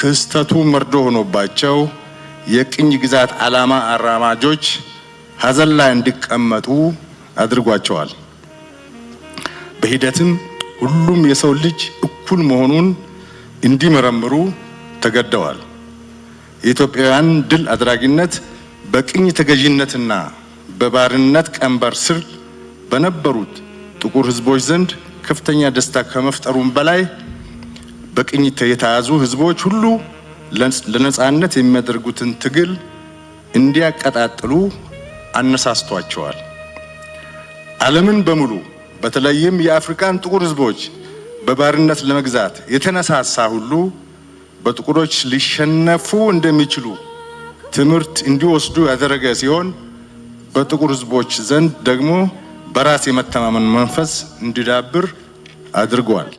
ክስተቱ መርዶ ሆኖባቸው የቅኝ ግዛት ዓላማ አራማጆች ሀዘን ላይ እንዲቀመጡ አድርጓቸዋል። በሂደትም ሁሉም የሰው ልጅ እኩል መሆኑን እንዲመረምሩ ተገደዋል። የኢትዮጵያውያን ድል አድራጊነት በቅኝ ተገዥነትና በባርነት ቀንበር ስር በነበሩት ጥቁር ህዝቦች ዘንድ ከፍተኛ ደስታ ከመፍጠሩም በላይ በቅኝ የተያዙ ህዝቦች ሁሉ ለነጻነት የሚያደርጉትን ትግል እንዲያቀጣጥሉ አነሳስቷቸዋል። ዓለምን በሙሉ በተለይም የአፍሪካን ጥቁር ህዝቦች በባርነት ለመግዛት የተነሳሳ ሁሉ በጥቁሮች ሊሸነፉ እንደሚችሉ ትምህርት እንዲወስዱ ያደረገ ሲሆን በጥቁር ህዝቦች ዘንድ ደግሞ በራስ የመተማመን መንፈስ እንዲዳብር አድርጓል።